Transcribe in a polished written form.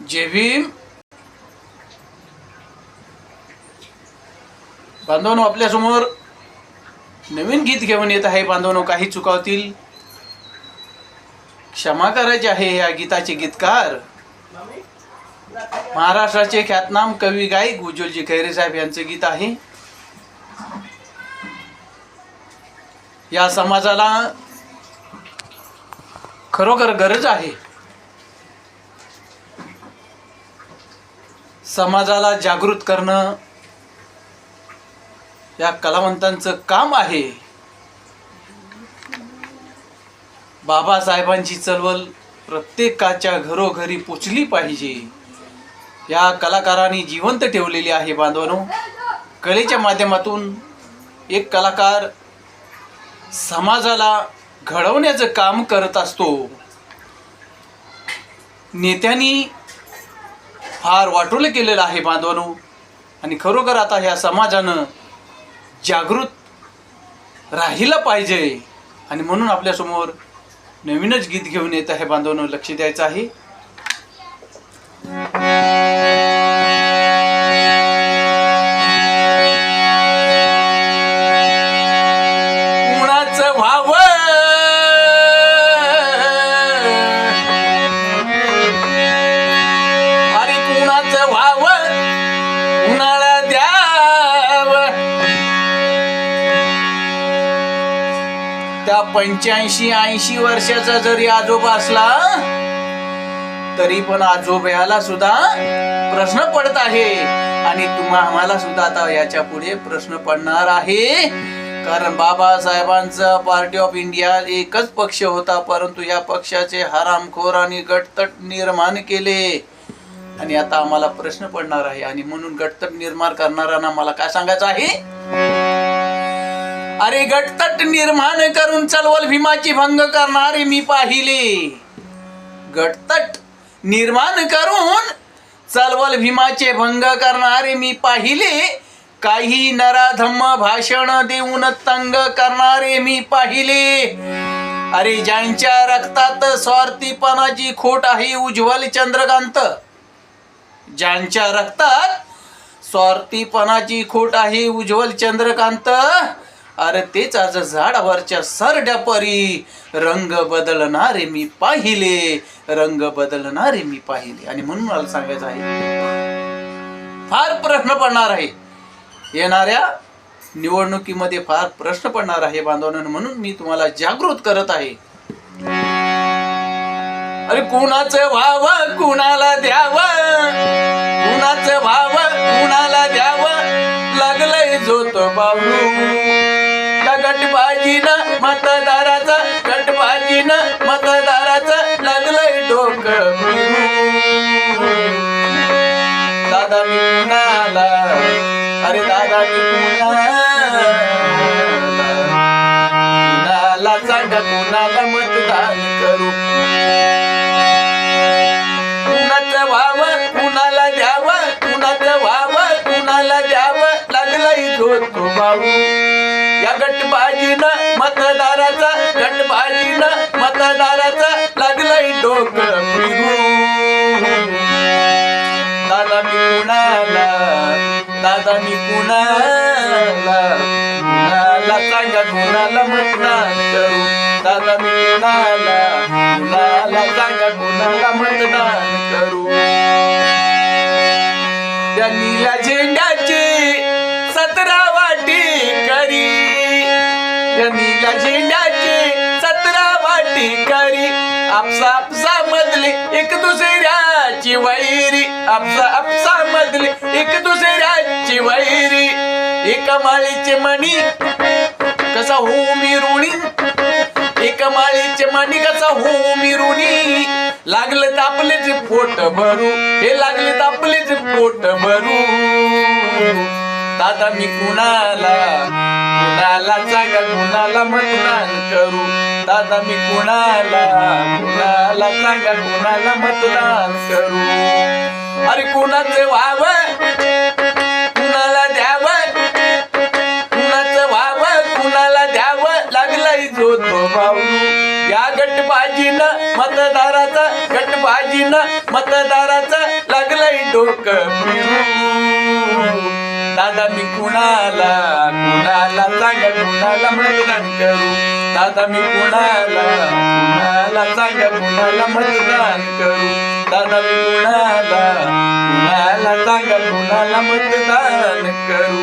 जय भीम. बांधवांनो, आपल्या समोर नवीन गीत घेऊन येत आहे. बांधवांनो, काही चुकावतील क्षमा करायची आहे. या गीताचे गीतकार महाराष्ट्राचे ख्यातनाम कवी गायक उज्ज्वलजी खैरे साहेब यांचे गीत आहे. या समाजाला खरोखर गरज आहे. समाजाला जागृत करणं या कलावंतांचं काम आहे. बाबासाहेबांची चळवळ प्रत्येकाच्या घरोघरी पोचली पाहिजे. या कलाकारांनी जिवंत ठेवलेली आहे. बांधवांनो, कलेच्या माध्यमातून एक कलाकार समाजाला घडवण्याचं काम करत असतो. नेत्यांनी फार वाटोळं केलेलं आहे बांधवांनो, आणि खरोखर आता ह्या समाजानं जागृत राहिलं पाहिजे. आणि म्हणून आपल्यासमोर नवीनच गीत घेऊन येत आहे. बांधवांनो, लक्ष द्यायचं आहे. कुणाचं व्हावं, अरे कुणाचं व्हावं, कुणाला द्यावं. त्या 85-80 वर्षाचा जरी आजोबा असला तरी पण आजोबाला सुद्धा प्रश्न पडत आहे. आणि आम्हाला सुद्धा आता याच्या पुढे प्रश्न पडणार आहे. कारण बाबासाहेबांचा पार्टी ऑफ इंडिया एकच पक्ष होता, परंतु या पक्षाचे हरामखोर आणि गटतट निर्माण केले. आणि आता आम्हाला प्रश्न पडणार आहे. आणि म्हणून गटतट निर्माण करणाऱ्यांना मला काय सांगायचं आहे? अरे गटतट निर्माण करून चळवळ भीमाची भंग करणारे मी पाहिले. गटतट निर्माण करून चळवळ भीमाचे भंग करणारे मी पाहिले. काही नराधम्म भाषण देऊन तंग करणारे मी पाहिले. अरे ज्यांच्या रक्तात स्वार्थीपणाची खोट आहे उज्ज्वल चंद्रकांत. ज्यांच्या रक्तात स्वार्थीपणाची खोट आहे उज्ज्वल चंद्रकांत. अरे तेच आज झाडावरच्या सरड्या परी रंग बदलणारे मी पाहिले. रंग बदलणारे मी पाहिले. आणि म्हणून मला सांगायचं आहे, फार प्रश्न पडणार आहे. येणाऱ्या निवडणुकीमध्ये फार प्रश्न पडणार आहे बांधवांनो. म्हणून मी तुम्हाला जागृत करत आहे. अरे कुणाचं व्हावं, कुणाला द्यावं, कुणाचं व्हावं, कुणाला द्यावं. लागलंय जोत बाबू गटबाजीनं मतदाराचा, गटबाजीनं मतदाराचा लागलंय डोकं. दादा मी कुणाला, अरे दादा मी कुणाला सांगा, कुणाला मतदान करू. कुणाचं व्हावं, कुणाला द्यावं, कुणाचं व्हावं, कुणाला द्यावं. लागलंय जोतो बाबू या गटबाजीनं मतदाराचा, गटबाजीनं मतदाराचा लागलंय डोकं फिरू. दादा मी कुणाला, दादा मी कुणाला, कुणाला सांगा, कुणाला मतदान करू. दादा मी कुणाला, कुणाला सांगा, कुणाला मतदान करू. या नीला झेंड्याची 17 वाटी करी. या नीला झेंड्याची 17 वाटी करी. आपसा आपसा मधली एक दुसऱ्याची वैरी. आपसा आपसा मधली एक दुसऱ्याची वैरी. एका माळीचे मणी कसा होऊ मिरुणी. एका माळीचे मणी कसा होऊ मिरुणी. लागलं तापलेच पोट भरू. हे लागले तापलेच पोट भरू. दादा मी कुणाला, कुणाला सांगा, कुणाला मतदान करू. दादा मी कुणाला, कुणाला सांगा, कुणाला मतदान करू. अरे कुणाचं व्हावं, कुणाला द्यावं, कुणाचं व्हावं, कुणाला द्यावं. लागलाय जो तो भाऊ या गटबाजीनं मतदाराचा, गटबाजीनं मतदाराचा डोक फिरू दादा मी कुणाला सांगा कुणाला मतदान करू दादा मी कुणाला सांगा कुणाला मतदान करू दादा मी कुणाला सांगा कुणाला मतदान करू